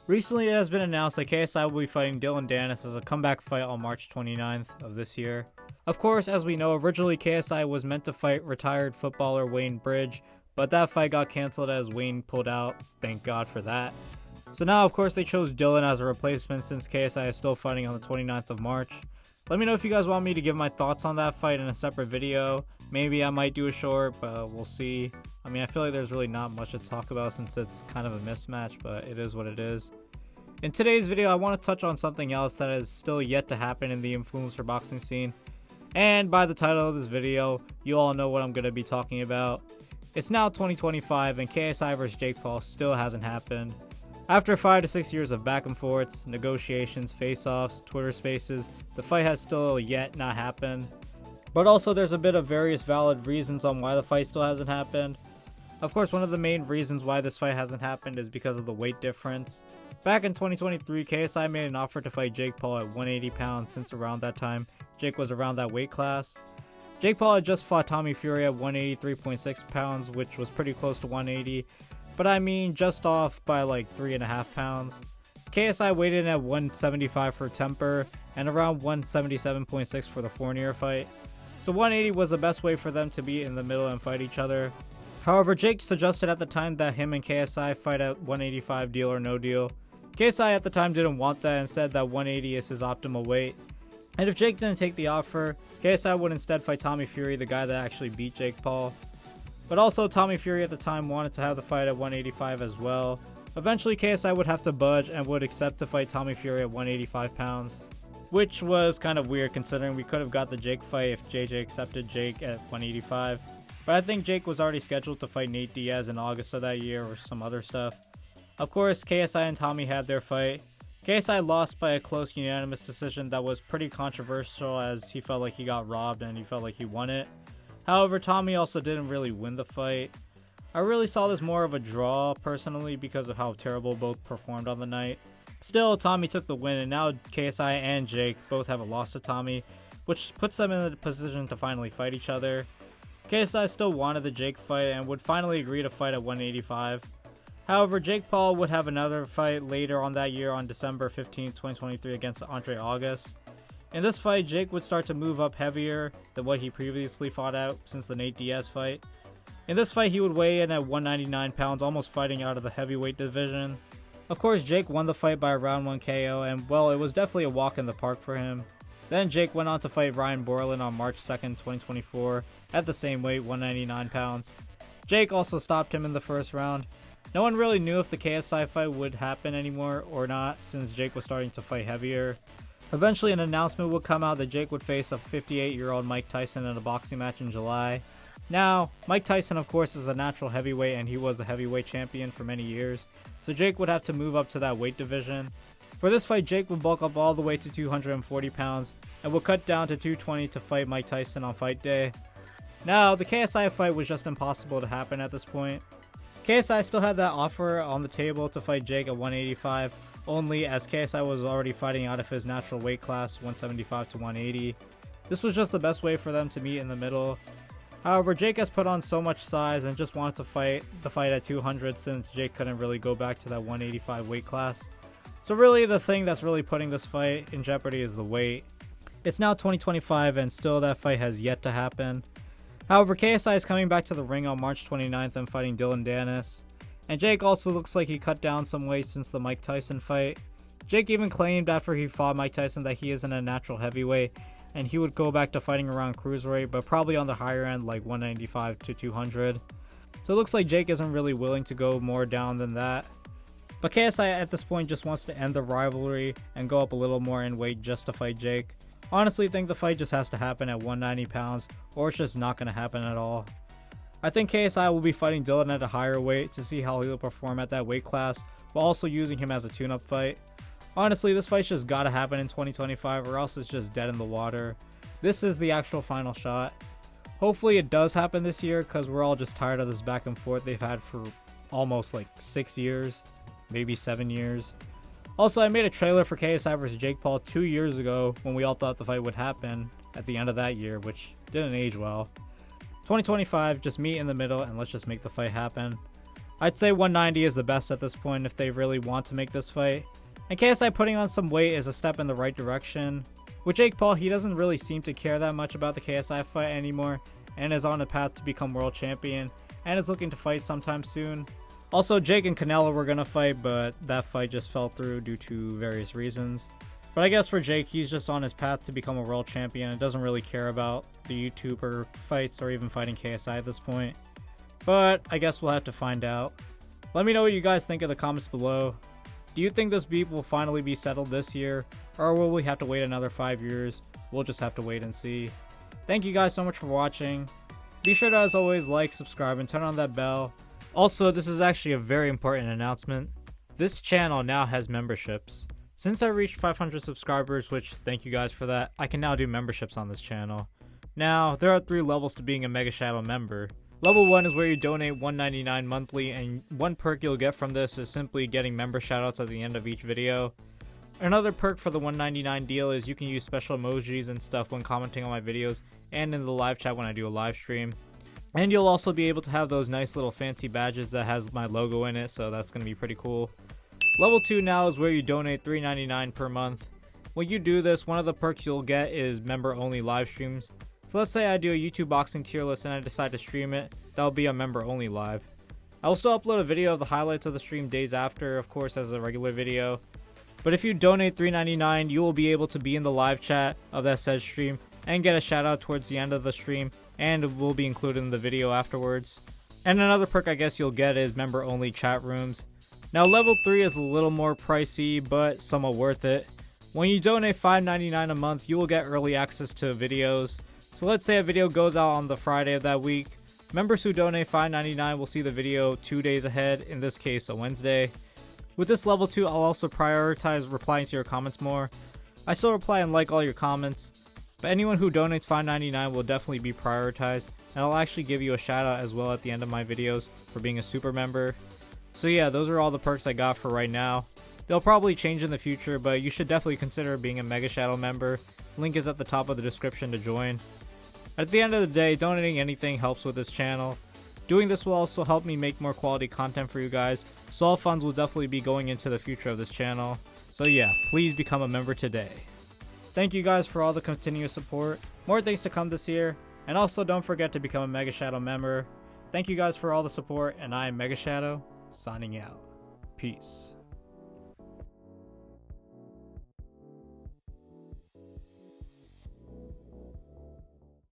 Recently, it has been announced that KSI will be fighting Dylan Dennis as a comeback fight on March 29th of this year. Of course, as we know, originally KSI was meant to fight retired footballer Wayne Bridge, but that fight got cancelled as Wayne pulled out. Thank God for that. So now, of course, they chose Dylan as a replacement since KSI is still fighting on the 29th of March. Let me know if you guys want me to give my thoughts on that fight in a separate video. Maybe I might do a short, but we'll see. I mean, I feel like there's really not much to talk about since it's kind of a mismatch, but it is what it is. In today's video, I want to touch on something else that is still yet to happen in the influencer boxing scene. And by the title of this video, you all know what I'm going to be talking about. It's now 2025 and KSI vs Jake Paul still hasn't happened. After 5 to 6 years of back and forths, negotiations, face-offs, Twitter spaces, the fight has still yet not happened. But also there's a bit of various valid reasons on why the fight still hasn't happened. Of course, one of the main reasons why this fight hasn't happened is because of the weight difference. Back in 2023, KSI made an offer to fight Jake Paul at 180 pounds since around that time, Jake was around that weight class. Jake Paul had just fought Tommy Fury at 183.6 pounds, which was pretty close to 180. But I mean, just off by like 3.5 pounds. KSI weighed in at 175 for Temper and around 177.6 for the Fournier fight. So 180 was the best way for them to be in the middle and fight each other. However, Jake suggested at the time that him and KSI fight at 185 deal or no deal. KSI at the time didn't want that and said that 180 is his optimal weight. And if Jake didn't take the offer, KSI would instead fight Tommy Fury, the guy that actually beat Jake Paul. But also, Tommy Fury at the time wanted to have the fight at 185 as well. Eventually, KSI would have to budge and would accept to fight Tommy Fury at 185 pounds. Which was kind of weird considering we could have got the Jake fight if JJ accepted Jake at 185. But I think Jake was already scheduled to fight Nate Diaz in August of that year or some other stuff. Of course, KSI and Tommy had their fight. KSI lost by a close unanimous decision that was pretty controversial as he felt like he got robbed and he felt like he won it. However, Tommy also didn't really win the fight. I really saw this more of a draw personally because of how terrible both performed on the night. Still, Tommy took the win and now KSI and Jake both have a loss to Tommy, which puts them in a position to finally fight each other. KSI still wanted the Jake fight and would finally agree to fight at 185. However, Jake Paul would have another fight later on that year on December 15, 2023 against Andre August. In this fight, Jake would start to move up heavier than what he previously fought at since the Nate Diaz fight. In this fight, he would weigh in at 199 pounds, almost fighting out of the heavyweight division. Of course, Jake won the fight by a round 1 KO, and well, it was definitely a walk in the park for him. Then Jake went on to fight Ryan Borland on March 2nd, 2024, at the same weight, 199 pounds. Jake also stopped him in the first round. No one really knew if the KSI fight would happen anymore or not, since Jake was starting to fight heavier. Eventually, an announcement would come out that Jake would face a 58-year-old Mike Tyson in a boxing match in July. Now, Mike Tyson, of course, is a natural heavyweight and he was the heavyweight champion for many years, so Jake would have to move up to that weight division. For this fight, Jake would bulk up all the way to 240 pounds and would cut down to 220 to fight Mike Tyson on fight day. Now, the KSI fight was just impossible to happen at this point. KSI still had that offer on the table to fight Jake at 185, only as KSI was already fighting out of his natural weight class, 175 to 180. This was just the best way for them to meet in the middle. However, Jake has put on so much size and just wanted to fight the fight at 200 since Jake couldn't really go back to that 185 weight class. So really the thing that's really putting this fight in jeopardy is the weight. It's now 2025 and still that fight has yet to happen. However, KSI is coming back to the ring on March 29th and fighting Dylan Dennis. And Jake also looks like he cut down some weight since the Mike Tyson fight. Jake even claimed after he fought Mike Tyson that he isn't a natural heavyweight and he would go back to fighting around cruiserweight, but probably on the higher end like 195 to 200. So it looks like Jake isn't really willing to go more down than that. But KSI at this point just wants to end the rivalry and go up a little more in weight just to fight Jake. Honestly, think the fight just has to happen at 190 pounds or it's just not going to happen at all. I think KSI will be fighting Dylan at a higher weight to see how he'll perform at that weight class while also using him as a tune-up fight. Honestly, this fight's just gotta happen in 2025 or else it's just dead in the water. This is the actual final shot. Hopefully it does happen this year because we're all just tired of this back and forth they've had for almost like 6 years, maybe 7 years. Also, I made a trailer for KSI vs Jake Paul 2 years ago when we all thought the fight would happen at the end of that year, which didn't age well. 2025, just meet in the middle and let's just make the fight happen. I'd say 190 is the best at this point if they really want to make this fight. And KSI putting on some weight is a step in the right direction. With Jake Paul, he doesn't really seem to care that much about the KSI fight anymore and is on a path to become world champion and is looking to fight sometime soon. Also, Jake and Canelo were gonna fight, but that fight just fell through due to various reasons. But I guess for Jake, he's just on his path to become a world champion and doesn't really care about the YouTuber fights or even fighting KSI at this point. But I guess we'll have to find out. Let me know what you guys think in the comments below. Do you think this beef will finally be settled this year, or will we have to wait another 5 years? We'll just have to wait and see. Thank you guys so much for watching. Be sure to, as always, like, subscribe, and turn on that bell. Also, this is actually a very important announcement. This channel now has memberships. Since I reached 500 subscribers, which thank you guys for that, I can now do memberships on this channel. Now, there are 3 levels to being a Mega Shadow member. Level 1 is where you donate $1.99 monthly, and one perk you'll get from this is simply getting member shoutouts at the end of each video. Another perk for the $1.99 deal is you can use special emojis and stuff when commenting on my videos and in the live chat when I do a live stream. And you'll also be able to have those nice little fancy badges that has my logo in it, so that's going to be pretty cool. Level 2 now is where you donate $3.99 per month. When you do this, one of the perks you'll get is member-only live streams. So let's say I do a YouTube boxing tier list and I decide to stream it, that'll be a member-only live. I will still upload a video of the highlights of the stream days after, of course, as a regular video. But if you donate $3.99, you will be able to be in the live chat of that said stream and get a shout out towards the end of the stream, and it will be included in the video afterwards. And another perk I guess you'll get is member-only chat rooms. Now level 3 is a little more pricey, but somewhat worth it. When you donate $5.99 a month, you will get early access to videos. So let's say a video goes out on the Friday of that week. Members who donate $5.99 will see the video 2 days ahead, in this case a Wednesday. With this level 2, I'll also prioritize replying to your comments more. I still reply and like all your comments, but anyone who donates $5.99 will definitely be prioritized, and I'll actually give you a shout out as well at the end of my videos for being a super member. So yeah, those are all the perks I got for right now. They'll probably change in the future, but you should definitely consider being a Mega Shadow member. Link is at the top of the description to join. At the end of the day, donating anything helps with this channel. Doing this will also help me make more quality content for you guys, so all funds will definitely be going into the future of this channel. So yeah, please become a member today. Thank you guys for all the continuous support. More things to come this year, and also don't forget to become a Mega Shadow member. Thank you guys for all the support, and I am Mega Shadow, signing out. Peace.